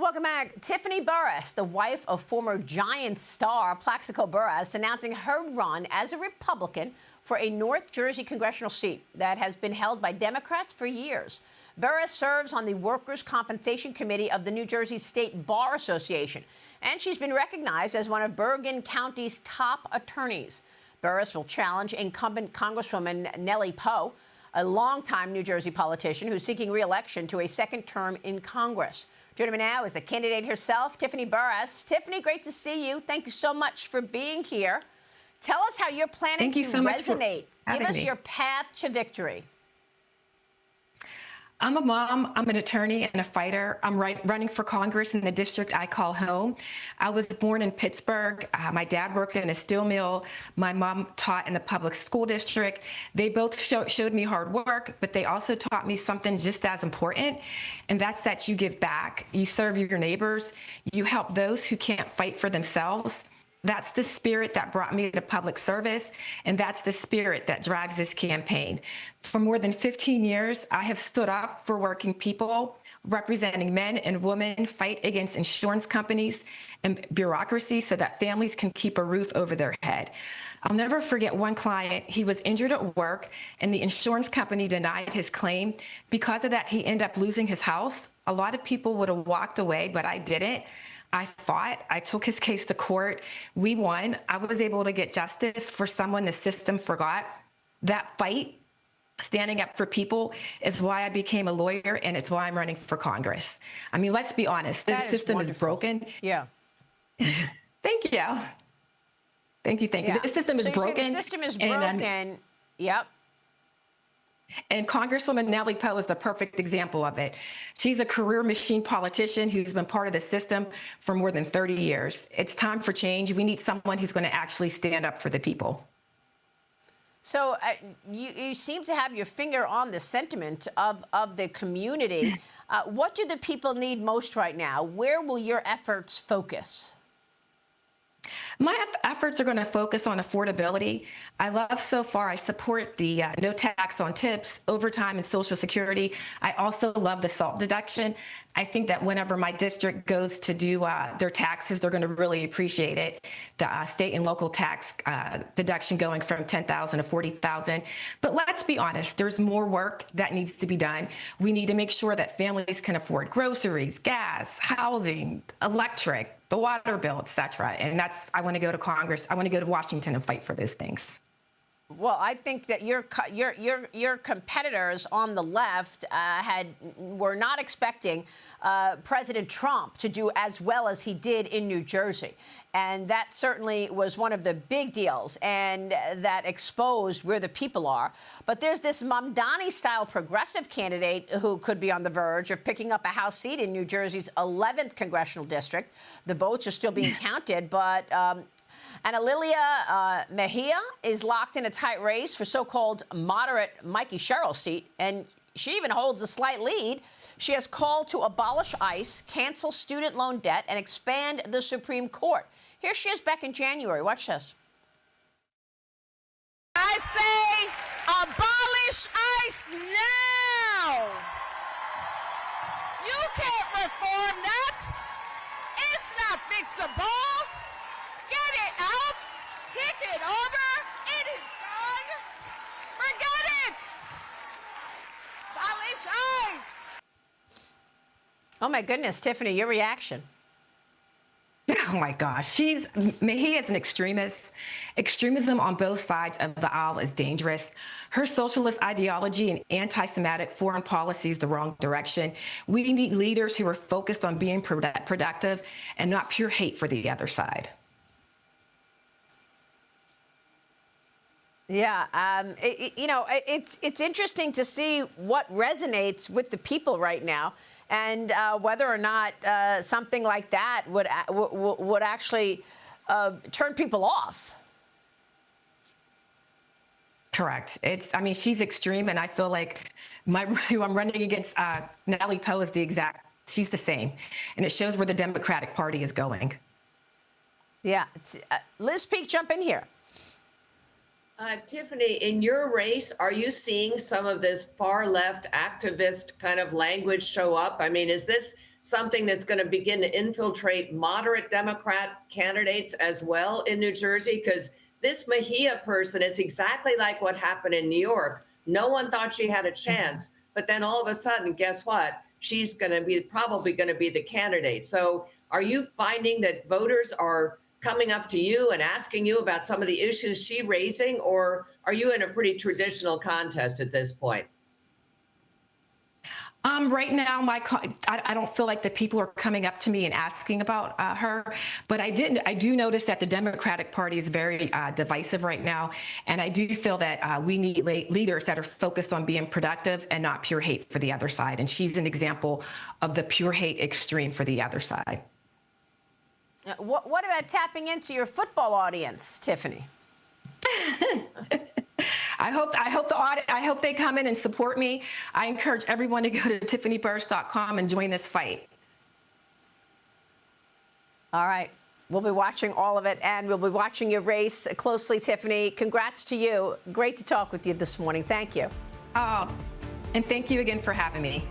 Welcome back. Tiffany Burress, the wife of former Giants star Plaxico Burress, announcing her run as a Republican for a North Jersey congressional seat that has been held by Democrats for years. Burress serves on the Workers' Compensation Committee of the New Jersey State Bar Association, and she's been recognized as one of Bergen County's top attorneys. Burress will challenge incumbent Congresswoman Nellie Poe, a longtime New Jersey politician who's seeking re-election to a second term in Congress. Joining me now is the candidate herself, Tiffany Burus. Tiffany, great to see you. Thank you so much for being here. Tell us how you're planning to resonate. Give us your path to victory. I'm a mom, I'm an attorney and a fighter. I'm running for Congress in the district I call home. I was born in Pittsburgh. My dad worked in a steel mill. My mom taught in the public school district. They both showed me hard work, but they also taught me something just as important, and that's that you give back. You serve your neighbors. You help those who can't fight for themselves. That's the spirit that brought me to public service, and that's the spirit that drives this campaign. For more than 15 years, I have stood up for working people, representing men and women fight against insurance companies and bureaucracy so that families can keep a roof over their head. I'll never forget one client. He was injured at work, and the insurance company denied his claim. Because of that, he ended up losing his house. A lot of people would have walked away, but I didn't. I fought. I took his case to court. We won. I was able to get justice for someone the system forgot. That fight, standing up for people, is why I became a lawyer, and it's why I'm running for Congress. I mean, let's be honest. The system is broken. Yeah. Thank you. Thank you. Thank you. The system is broken. The system is broken. Yep. And Congresswoman Nellie Poe is the perfect example of it. She's a career machine politician who's been part of the system for more than 30 years. It's time for change. We need someone who's going to actually stand up for the people. So you seem to have your finger on the sentiment of the community. What do the people need most right now? Where will your efforts focus? My efforts are going to focus on affordability. I love so far, I support the no tax on tips, overtime, and Social Security. I also love the SALT deduction. I think that whenever my district goes to do their taxes, they're going to really appreciate it. The state and local tax deduction going from $10,000 to $40,000. But let's be honest, there's more work that needs to be done. We need to make sure that families can afford groceries, gas, housing, electric, the water bill, et cetera. And I want to go to Congress. I want to go to Washington and fight for those things. Well, I think that your competitors on the left were not expecting President Trump to do as well as he did in New Jersey. And that certainly was one of the big deals, and that exposed where the people are. But there's this Mamdani-style progressive candidate who could be on the verge of picking up a House seat in New Jersey's 11th congressional district. The votes are still being counted, but Analilia Mejia is locked in a tight race for so-called moderate Mikey Sherrill's seat, and she even holds a slight lead. She has called to abolish ICE, cancel student loan debt, and expand the Supreme Court. Here she is back in January. Watch this. I say abolish ICE now! You can't reform that! It's not fixable! Get it out! Kick it over! It is done! Forget it! Abolish ICE! Oh, my goodness, Tiffany, your reaction. Oh, my gosh. Mejia is an extremist. Extremism on both sides of the aisle is dangerous. Her socialist ideology and anti-Semitic foreign policy is the wrong direction. We need leaders who are focused on being productive and not pure hate for the other side. Yeah, it's interesting to see what resonates with the people right now, and whether or not something like that would actually turn people off. Correct. I mean, she's extreme, and I feel like who I'm running against, Nellie Poe, is she's the same, and it shows where the Democratic Party is going. Yeah, Liz Peek, jump in here. Tiffany, in your race, are you seeing some of this far left activist kind of language show up? I mean, is this something that's going to begin to infiltrate moderate Democrat candidates as well in New Jersey? Because this Mejia person is exactly like what happened in New York. No one thought she had a chance, but then all of a sudden, guess what? She's going to be probably going to be the candidate. So are you finding that voters are coming up to you and asking you about some of the issues she's raising, or are you in a pretty traditional contest at this point? Right now, I don't feel like the people are coming up to me and asking about her, but I do notice that the Democratic Party is very divisive right now, and I do feel that we need leaders that are focused on being productive and not pure hate for the other side, and she's an example of the pure hate extreme for the other side. What about tapping into your football audience, Tiffany? I hope they come in and support me. I encourage everyone to go to tiffanyburus.com and join this fight. All right. We'll be watching all of it, and we'll be watching your race closely, Tiffany. Congrats to you. Great to talk with you this morning. Thank you. Oh, and thank you again for having me.